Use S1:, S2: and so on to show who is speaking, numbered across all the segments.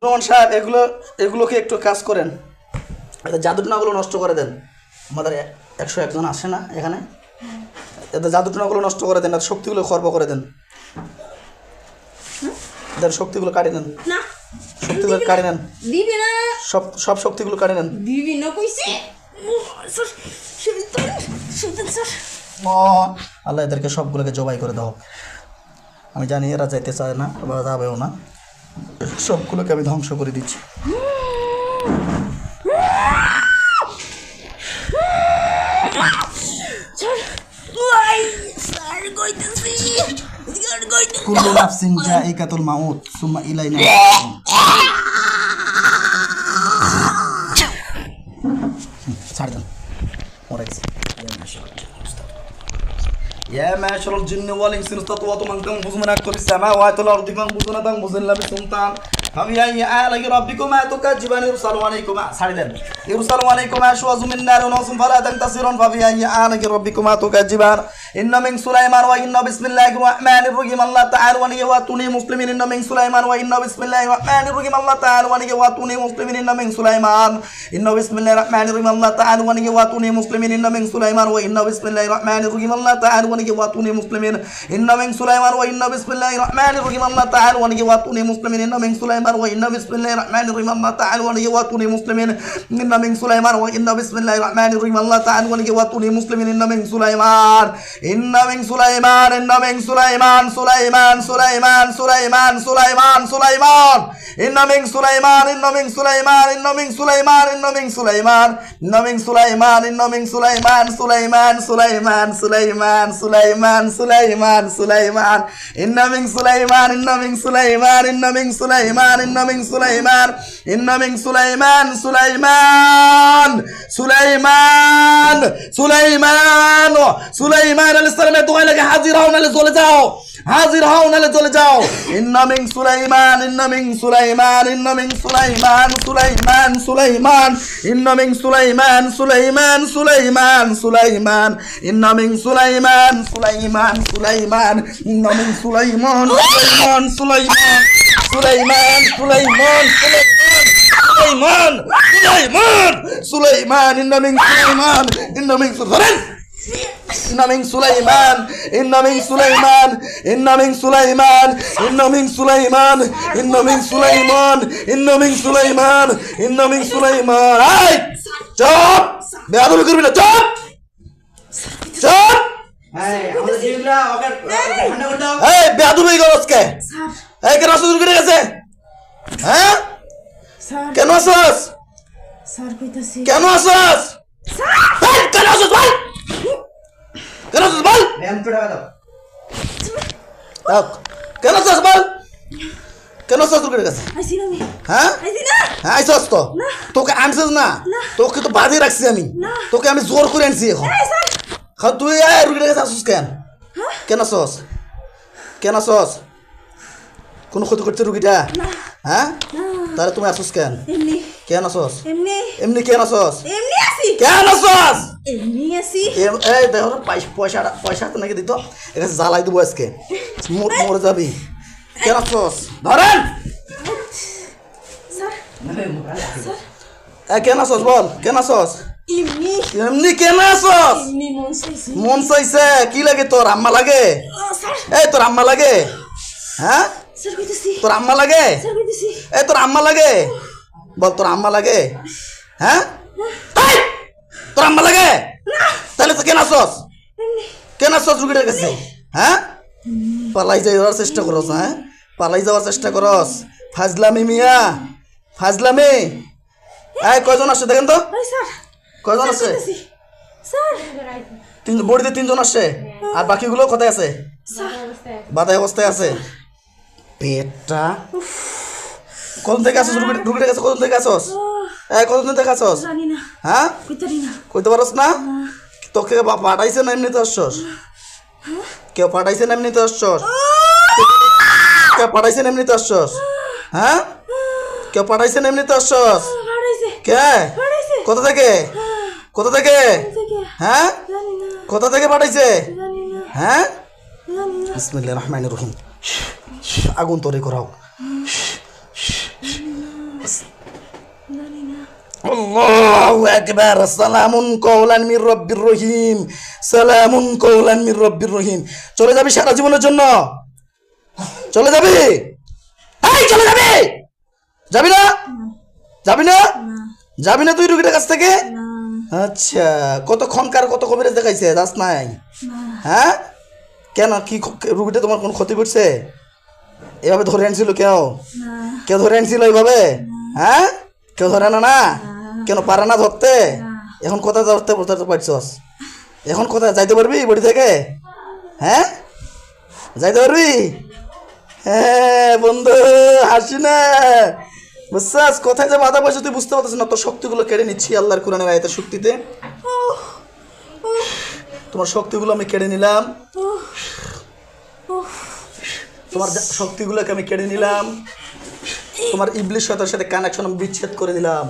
S1: রহমান সাহেব এগুলোকে একটু কাজ করেন, জাদুটনাগুলো নষ্ট করে দেন। আমাদের 101 জন আসে না এখানে, এদের জাদুটনাগুলো নষ্ট করে দেন, আর শক্তিগুলো খর্ব করে দেন, এদের শক্তিগুলো কাটে নেন, শক্তিগুলো কাটে নেন, সব শক্তিগুলো কাটে নেন। আল্লাহ এদেরকে সবগুলোকে জবাই করে দাও। আমি জানি এরা যাইতে চায় না বা যাবেও না, সবগুলোকে আমি ধ্বংস করে দিচ্ছি। কুল্লু নাফসিন যায়িকাতুল মাউত সুম্মা ইলাইনা ছাড় দেন, মরে গেছে। يا معشر الجن والإنس استطعتم أن تنفذوا من أقطار السماوات والأرض فانفذوا لا تنفذون إلا بسلطان فبأي آلاء ربكما تكذبان يرسل عليكما يرسل عليكما شواظ من نار ونحس فلا تنتصرون فبأي آلاء ربكما تكذبان إن من سليمان وإن بسم الله الرحمن الرحيم الله تعالى ونيواتوني مسلمين إن من سليمان وإن بسم الله الرحمن الرحيم الله تعالى ونيواتوني مسلمين إن من سليمان إن بسم الله الرحمن الرحيم الله تعالى ونيواتوني مسلمين إن من سليمان وإن بسم الله الرحمن الرحيم الله تعالى ونيواتوني مسلمين إن من سليمان وإن بسم الله الرحمن الرحيم الله تعالى ونيواتوني مسلمين إن من سليمان وإن بسم الله الرحمن الرحيم الله تعالى ونيواتوني مسلمين إن من سليمان وإن بسم الله الرحمن الرحيم الله تعالى ونيواتوني مسلمين إن من سليمان إن من سليمان إن من سليمان سليمان سليمان سليمان سليمان سليمان إن من سليمان إن من سليمان إن من سليمان إن من سليمان إن من سليمان إن من سليمان سليمان سليمان سليمان سليمان سليمان سليمان إن من سليمان إن من سليمان إن من سليمان إن من سليمان إن من سليمان سليمان سليمان سليمان سليمان السلام تو لك حاضر هون لزول جاو حاضر هون لزول جاو إن من سليمان إن من سليمان إن من سليمان سليمان سليمان إن من سليمان سليمان سليمان سليمان إن من سليمان سليمان سليمان إن من سليمان سليمان سليمان سليمان سليمان سليمان سليمان سليمان إن من سليمان إن من سليمان إن من سليمان إن من سليمان إن من سليمان إن من سليمان إن من سليمان إن من سليمان إن من سليمان هاي চুপ বেয়াদবি করবি না চুপ চুপ এই বেয়াদবি করছ কে এই কেন শুরু করে গেছে হ্যাঁ কেন আসছ
S2: স্যার কইতাছি
S1: কেন আসছ স্যার কেন আসছ বল কেন আসছ বল ম্যাম তো টাকা দাও কেন আসছ বল কেন আসছ শুরু করে গেছে
S2: আইছি না আমি
S1: হ্যাঁ
S2: আইছি না
S1: হ্যাঁ আইছস তো তোকে আনছিস না তোকে তো বাঁধে রাখছি আমি তোকে আমি জোর করে আনছি এখন খাও তুই রুগীর কাছে আসছিস কেন কেন আসছ কেন আসছ কোন ক্ষতি করছে রুগীটা হ্যাঁ তাহলে তুমি আসছ কেন
S2: এমনি
S1: কেন আসছ
S2: এমনি
S1: এমনি কেন আসছ
S2: এমনি আসি
S1: কেন আসছ
S2: এমনি আসি
S1: এই দেখো পয়সা তো নাকি দিত এখানে জ্বালাই দেবো আজকে মরে যাবি কেন আসছ ধরেন
S2: স্যার
S1: কেন আসছ বল কেন আসছ
S2: এমনি
S1: এমনি কেন আসছ
S2: এমনি মন চাইছে
S1: মন চাইছে কি লাগে তোর আম্মা লাগে
S2: স্যার
S1: এই তোর আম্মা লাগে হ্যাঁ
S2: স্যার কইতাছি
S1: তোর আম্মা লাগে
S2: স্যার কইতাছি
S1: এই তোর আম্মা লাগে বল তোর আম্মা লাগে হ্যাঁ এই, তোর আম্মা লাগে তাহলে তো কেন আসছ কেন আসছ রুগীটার কাছে হ্যাঁ পালাই যাওয়ার চেষ্টা করস হ্যাঁ পালাই যাওয়ার চেষ্টা করস ফাজলামি মিয়া ফাজলামি এই কয়জন আসছে দেখেন তো
S2: ওই স্যার
S1: কয়জন আসছে
S2: স্যার
S1: বডিতে 3 জন আসছে আর বাকিগুলো কোথায় আছে বাতায় অবস্থায় আছে পেটটা কোন থেকে আসছ রুগীটার কাছে কোন থেকে আসছ এই কতদিন থেকে আসছ
S2: জানি না
S1: হ্যাঁ
S2: কইতারি না
S1: কইতে পারস না তোকে পাঠাইছে না এমনিতে আসছস কেউ পাঠাইছে না এমনিতে আসছস কেউ পাঠাইছে না এমনিতে আসছস হ্যাঁ কেউ পাঠাইছে না এমনিতে আসছস
S2: বাড়াইছে
S1: কে
S2: বাড়াইছে
S1: কোথা থেকে কোথা থেকে
S2: থেকে
S1: হ্যাঁ
S2: জানি না
S1: কোথা থেকে পাঠাইছে
S2: জানি না
S1: হ্যাঁ
S2: জানি না
S1: বিসমিল্লাহির রহমানির রহিম আগুন তৈরি করাও আল্লাহু আকবার সালামুন কওলান মির রাব্বির রহিম সালামুন কওলান মির রাব্বির রহিম চলে যাবি সারা জীবনের জন্য চলে যাবি এই চলে যাবি যাবি না যাবি না যাবি না তুই রুগীটার কাছ থেকে আচ্ছা কতক্ষণকার কত কবিরাজ দেখাইছে দাস নাই হ্যাঁ কেন কি রুগীটা তোমার কোন ক্ষতি করছে এভাবে ধরে আনছিল কেউ ধরে আনছিল এইভাবে হ্যাঁ কেউ ধরে না না কেন পারে না ধরতে এখন কোথায় ধরতে পারছস এখন কোথায় যাইতে পারবি বাড়ি থেকে হ্যাঁ যাইতে পারবি হ্যাঁ বন্ধু হাসি না বুঝছাস কোথায় যে বাধা পাইছো তুই বুঝতে পারছিস না তোর শক্তিগুলো কেড়ে নিচ্ছি আল্লাহর কোরআনের আয়াতের শক্তিতে তোমার শক্তিগুলো আমি কেড়ে নিলাম তোমার শক্তিগুলোকে আমি কেড়ে নিলাম তোমার ইবলিশ শয়তানের সাথে কানেকশন আমি বিচ্ছেদ করে দিলাম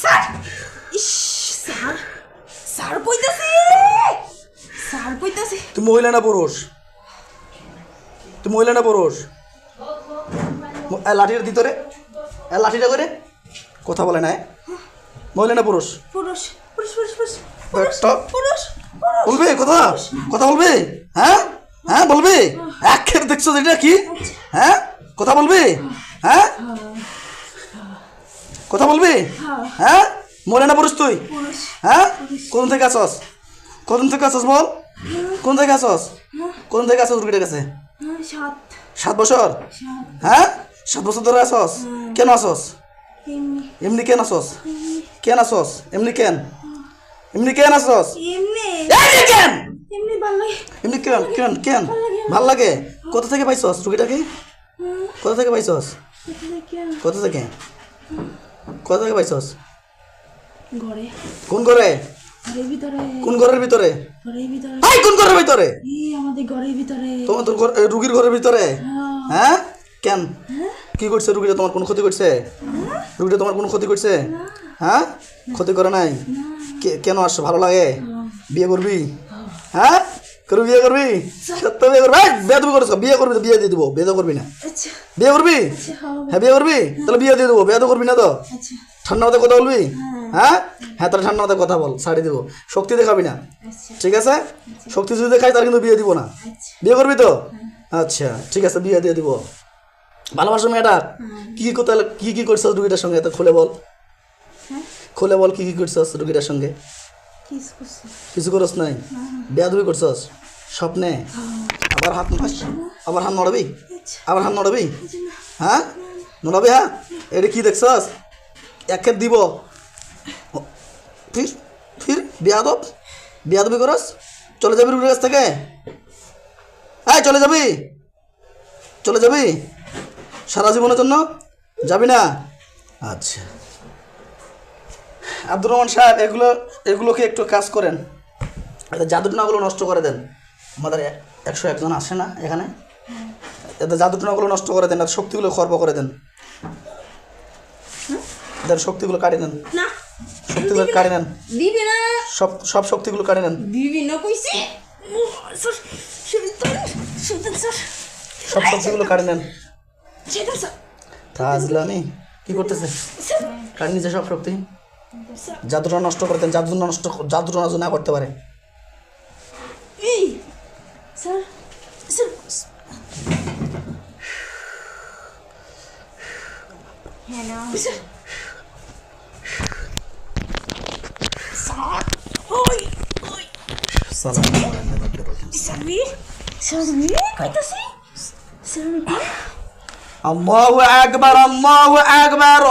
S2: স্যার ইস স্যার স্যার কইতাছি স্যার কইতাছি
S1: তুই মহিলা না পুরুষ তুই মহিলা না পুরুষ লাঠির ভিতরে লাঠিটা করে কথা বলে না মহিলা না পুরুষ
S2: পুরুষ পুরুষ পুরুষ পুরুষ
S1: একটা
S2: পুরুষ
S1: বলবি কথা কথা বলবি হ্যাঁ হ্যাঁ বলবি এক দেখছো এটা কি হ্যাঁ কথা বলবি হ্যাঁ কথা বলবি হ্যাঁ মহিলা না পুরুষ তুই হ্যাঁ কোন থেকে আসস কোন থেকে আসস বল কোন থেকে আসস কোন থেকে আসস রুগীটার কাছে 7 বছর হ্যাঁ 7 বছর ধরে আসস কেন আসস এমনি কেন আসস কেন আসস এমনি কেন এমনি কেন আসস
S2: এমনি
S1: কেন
S2: এমনি ভালো লাগে
S1: এমনি কেন কেন কেন ভাল লাগে কোথা থেকে পাইছস রুগীটাকে কোথা থেকে পাইছস কোথা থেকে কোথা থেকে পাইছস
S2: ঘরে
S1: কোন ঘরে
S2: ঘরের ভিতরে
S1: কোন ঘরের ভিতরে
S2: ঘরের ভিতরে
S1: এই কোন ঘরের ভিতরে
S2: এই আমাদের ঘরের ভিতরে
S1: তোমাদের রুগীর ঘরের ভিতরে হ্যাঁ কেন কি করছে রুগীটা তোমার কোনো ক্ষতি করছে রুগীটা তোমার কোনো ক্ষতি করছে হ্যাঁ ক্ষতি করে নাই কেন আসছে ভালো লাগে বিয়ে করবি হ্যাঁ করবি বিয়ে করবি সত্য বিয়ে করবি বিয়ে তুমি করছো বিয়ে করবি তো বিয়ে দিয়ে দেবো বিয়ে তো করবি না
S2: আচ্ছা
S1: বিয়ে করবি হ্যাঁ বিয়ে করবি তাহলে বিয়ে দিয়ে দেবো বিয়ে তো করবি না তো
S2: আচ্ছা
S1: ঠান্ডা মাথায় কথা বলবি হ্যাঁ হ্যাঁ তাহলে ঠান্ডা মাথায় কথা বল শাড়ি দেবো শক্তি দেখাবি না
S2: আচ্ছা
S1: ঠিক আছে শক্তি যদি দেখাই তাহলে কিন্তু বিয়ে দিব না
S2: আচ্ছা
S1: বিয়ে করবি তো আচ্ছা ঠিক আছে বিয়ে দিয়ে দিব ভালোবাসো মেয়েটা কি কি করতে কি কি করছিস রুগীটার সঙ্গে তো খুলে বল খুলে বল কি কি করছিস রুগীটার সঙ্গে
S2: কিস করছে
S1: কিছু করছ নাই বেয়াদবি করছস স্বপ্নে আবার হাত আবার হাত নড়াবি আবার হাত নড়াবি হ্যাঁ নড়াবি হ্যাঁ এটা কি দেখছস একে দিব ফির ফির বেয়াদবি করস চলে যাবি রুগীর কাছ থেকে হ্যাঁ চলে যাবি সারা জীবনের জন্য যাবি না আচ্ছা আব্দুর রহমান সাহেব এগুলোকে একটু কাজ করেন এদের জাদুটনাগুলো নষ্ট করে দেন আমাদের 101 জন আসে না এখানে এদের জাদুটনাগুলো নষ্ট করে দেন আর শক্তিগুলো খর্ব করে দেন এদের শক্তিগুলো কাটিয়ে নেন
S2: না
S1: শক্তিগুলো কাটিয়ে নেন
S2: দিবি না
S1: সব শক্তিগুলো কাটিয়ে নেন
S2: দিবি না কইছে স্যার শয়তান স্যার
S1: সব শক্তিগুলো কাটিয়ে নেন
S2: শয়তান স্যার
S1: তাজলামি কি করতেছে কাটিয়ে নিচ্ছে সব শক্তি জাদুটা নষ্ট করে দেন জাদুটা নষ্ট না করতে পারে
S2: এই sir sir hello sir sir ওই ওই
S1: সালাম
S2: স্যার কইতাছি স্যার
S1: আল্লাহু আকবার আল্লাহু আকবার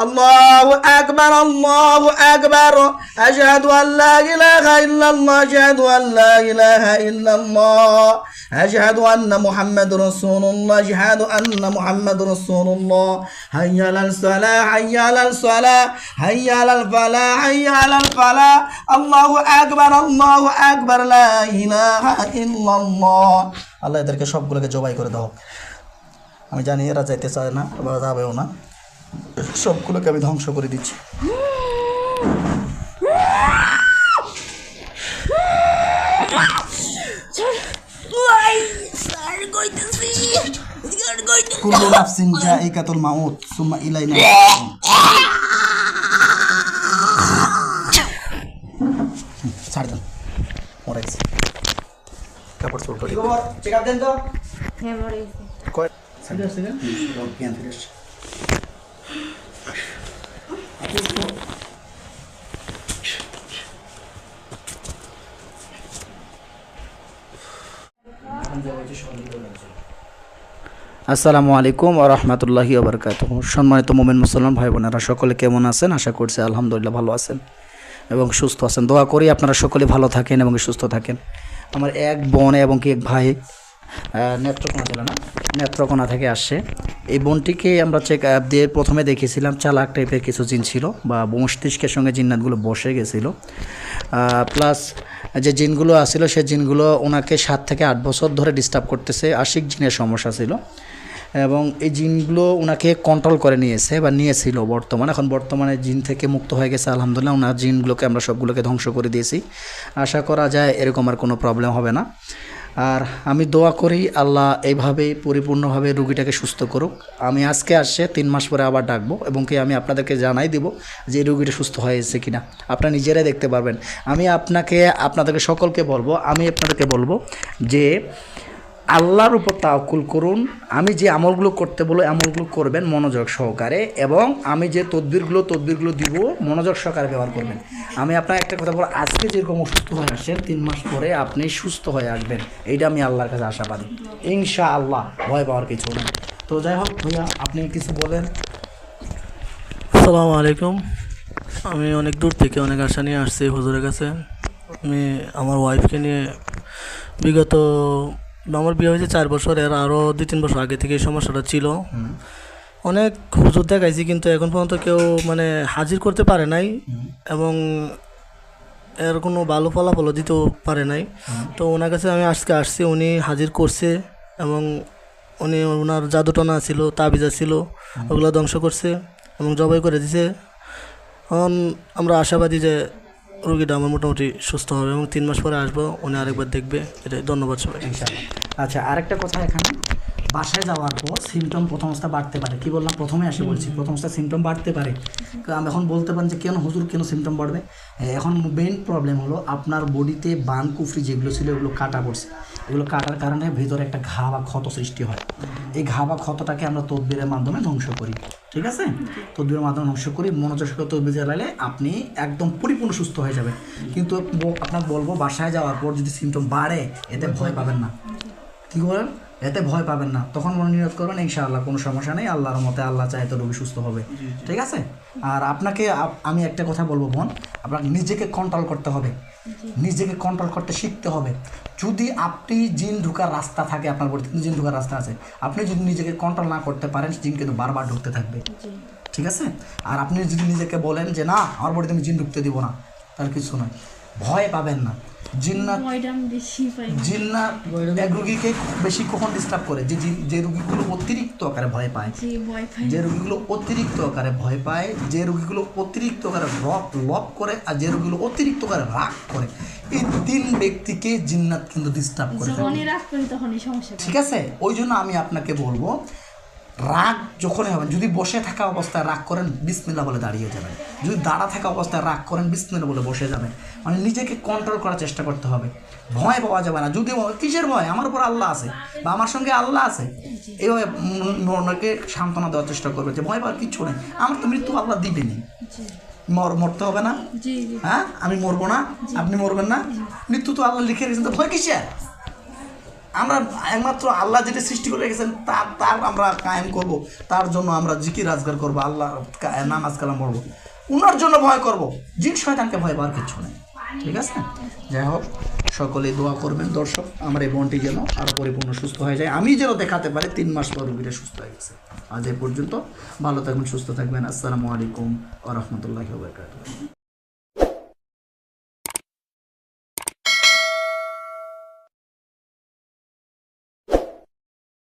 S1: আল্লাহু আকবার আল্লাহু আকবার আশহাদু আল্লা ইলাহা ইল্লাল্লাহ আশহাদু আল্লা ইলাহা ইল্লাল্লাহ আশহাদু আন্না মুহাম্মাদুর রাসূলুল্লাহ আশহাদু আন্না মুহাম্মাদুর রাসূলুল্লাহ হাইয়া আলাল সালাহ হাইয়া আলাল সালাহ হাইয়া আলাল ফালাহ হাইয়া আলাল ফালাহ আল্লাহু আকবার লা ইলাহা ইল্লাল্লাহ আল্লাহ এদেরকে সবগুলোকে জবাই করে দাও আমি জানি এরা যাইতে চায় না বা যাবেও না সবগুলোকে আমি ধ্বংস করে দিচ্ছি
S2: স্যার কইতাছি
S1: কুল্লু নাফসিন যায়িকাতুল মাউত সুম্মা ইলাইনা তুরজাউন। ছাড় দেন, মরে গেছে। কাপড় চোপড় করি। চেক আপ দেন তো।
S2: হ্যাঁ মরে গেছে।
S1: কয় সিরিয়াস সিরিয়াস জ্ঞান ফিরেস। আসসালামু আলাইকুম ওয়া রাহমাতুল্লাহি ওয়া বারাকাতুহু। সম্মানিত মুমিন মুসলমান ভাই বোনেরা সকলে কেমন আছেন? আশা করছি আলহামদুলিল্লাহ ভালো আছেন এবং সুস্থ আছেন। দোয়া করি আপনারা সকলে ভালো থাকেন এবং সুস্থ থাকেন। আমার এক বোন এবং কি এক ভাই নেত্রকোনা জেলা না নেত্রকোনা থেকে আসছে। এই বোনটিকে আমরা চেক আপ দিয়ে প্রথমে দেখেছিলাম চালাক টাইপের কিছু জিন ছিল বা মস্তিষ্কের সঙ্গে জিন্নাতগুলো বসে গেছিলো। প্লাস যে জিনগুলো আসছিল সেই জিনগুলো ওনাকে 7 থেকে 8 বছর ধরে ডিস্টার্ব করতেছে। আশিক জিনের সমস্যা ছিল এবং এই জিনগুলো ওনাকে কন্ট্রোল করে নিয়েছে বা নিয়েছিল। বর্তমানে জিন থেকে মুক্ত হয়ে গেছে আলহামদুলিল্লাহ। ওনার জিনগুলোকে আমরা সবগুলোকে ধ্বংস করে দিয়েছি। আশা করা যায় এরকম আর কোনো প্রবলেম হবে না। আর আমি দোয়া করি আল্লাহ এইভাবেই পরিপূর্ণভাবে রুগীটাকে সুস্থ করুক। আমি আজকে আসছে 3 মাস পরে আবার ডাকবো এবং কি আমি আপনাদেরকে জানাই দিব যে এই রুগীটা সুস্থ হয়েছে কিনা। আপনারা নিজেরাই দেখতে পারবেন। আমি আপনাদেরকে সকলকে বলবো, যে আল্লাহর উপর তাওয়াক্কুল করুন। আমি যে আমলগুলো করতে বলবো আমলগুলো করবেন মনোযোগ সহকারে এবং আমি যে তদবিরগুলো দিব মনোযোগ সহকারে ব্যবহার করবেন। আমি আপনার একটা কথা বলবো, আজকে যেরকম অসুস্থ হয়ে আসেন 3 মাস পরে আপনি সুস্থ হয়ে আসবেন, এইটা আমি আল্লাহর কাছে আশাবাদী ইনশাআল্লাহ। ভয় পাওয়ার কিছু নেই। তো যাই হোক ভাইয়া, আপনি কিছু বলেন।
S3: আসসালামু আলাইকুম। আমি অনেক দূর থেকে অনেক আশা নিয়ে আসছি হুজুরের কাছে। আমি আমার ওয়াইফকে নিয়ে বিগত আমার বিয়ে হয়েছে 4 বছর, এর আরও 2-3 বছর আগে থেকে এই সমস্যাটা ছিল। অনেক হুজুর দেখাইছি কিন্তু এখন পর্যন্ত কেউ হাজির করতে পারে নাই এবং এর কোনো ভালো ফলাফলও দিতেও পারে নাই। তো ওনার কাছে আমি আজকে আসছি, উনি হাজির করছে এবং ওনার জাদুটনা ছিল, তাবিজা ছিল, ওগুলো ধ্বংস করছে এবং জবাই করে দিছে। এখন আমরা আশাবাদী যে রোগীটা আমার মোটামুটি সুস্থ হবে এবং 3 মাস পরে আসবো, উনি আরেকবার দেখবে। এটাই, ধন্যবাদ সবাই।
S1: আচ্ছা, আরেকটা কথা, এখানে বাসায় যাওয়ার পর সিমটম প্রথম অবস্থা বাড়তে পারে। কি বললাম প্রথমে বলছি প্রথম অবস্থা সিমটম বাড়তে পারে। আমি এখন বলতে পারেন যে কেন হুজুর কেন সিমটম বাড়বে? এখন মেইন প্রবলেম হলো আপনার বডিতে বান কুফরি যেগুলো ছিল ওগুলো কাটা পড়ছে। এগুলো কাটার কারণে ভিতরে একটা ঘা বা ক্ষত সৃষ্টি হয়। এই ঘা বা ক্ষতটাকে আমরা তদবিরের মাধ্যমে ধ্বংস করি। ঠিক আছে, তদবিরের মাধ্যমে ধ্বংস করি। মনোযোগ সহকারে তদবির চালালে আপনি একদম পরিপূর্ণ সুস্থ হয়ে যাবেন। কিন্তু আপনাকে বলবো, বাসায় যাওয়ার পর যদি সিমটম বাড়ে এতে ভয় পাবেন না। কী করেন? এতে ভয় পাবেন না। তখন মনোনিয়ত করবেন ইনশাআল্লাহ কোনো সমস্যা নেই। আল্লাহর মতে আল্লাহ চায় তো রোগী সুস্থ হবে। ঠিক আছে। আর আপনাকে আমি একটা কথা বলবো বোন, আপনাকে নিজেকে কন্ট্রোল করতে হবে, নিজেকে কন্ট্রোল করতে শিখতে হবে। যদি আপনি জিন ঢুকার রাস্তা থাকে, আপনার বডিতে জিন ঢুকার রাস্তা আছে, আপনি যদি নিজেকে কন্ট্রোল না করতে পারেন জিন কিন্তু বারবার ঢুকতে থাকবে। ঠিক আছে। আর আপনি যদি নিজেকে বলেন যে না আমার বডিতে আমি জিন ঢুকতে দিব না, তার কিছু নয়, ভয় পাবেন না। জিন্নাত এক রুগীকে বেশি কখন ডিস্টার্ব করে? যে রুগীগুলো অতিরিক্ত আকারে ভয় পায়, যে রুগীগুলো অতিরিক্ত আকারে ভয় পায়, যে রুগীগুলো অতিরিক্ত আকারে লভ করে, আর যে রুগীগুলো অতিরিক্ত আকারে রাগ করে, এই 3 ব্যক্তিকে জিন্নাত কিন্তু ডিস্টার্ব করে। ঠিক আছে। ওই জন্য আমি আপনাকে বলবো, রাগ যখনই হবেন, যদি বসে থাকা অবস্থায় রাগ করেন বিসমিল্লাহ বলে দাঁড়িয়ে যাবেন, যদি দাঁড়া থাকা অবস্থায় রাগ করেন বিসমিল্লাহ বলে বসে যাবেন। নিজেকে কন্ট্রোল করার চেষ্টা করতে হবে। ভয় পাওয়া যাবে না। যদি কিসের ভয়? আমার উপর আল্লাহ আছে বা আমার সঙ্গে আল্লাহ আছে, এইভাবে ওনাকে সান্ত্বনা দেওয়ার চেষ্টা করবে যে ভয় পাওয়ার কিচ্ছু নেই, আমার তো মৃত্যু আল্লাহ দিবেনি। মরতে হবে না। হ্যাঁ, আমি মরবো না, আপনি মরবেন না, মৃত্যু তো আল্লাহ লিখে রেখেছেন, তো ভয় কিসের? আমরা একমাত্র আল্লাহ যেটা সৃষ্টি করে রেখেছেন তার আমরা কায়েম করব, তার জন্য আমরা জিকির আজগার করবো, আল্লাহ নামাজ কালাম পড়বো, উনার জন্য ভয় করব। জিন শয়তানকে ভয় পাওয়ার কিছু নেই। ঠিক আছে। যাই হোক, সকলে দোয়া করবেন দর্শক, আমার এই বোনটি যেন আরও পরিপূর্ণ সুস্থ হয়ে যায়, আমি যেন দেখাতে পারি 3 মাস পর রোগীটা সুস্থ হয়ে গেছে। আজ এই পর্যন্ত, ভালো থাকবেন, সুস্থ থাকবেন। আসসালামু আলাইকুম ওয়া রাহমাতুল্লাহি ওয়া বারাকাতুহু।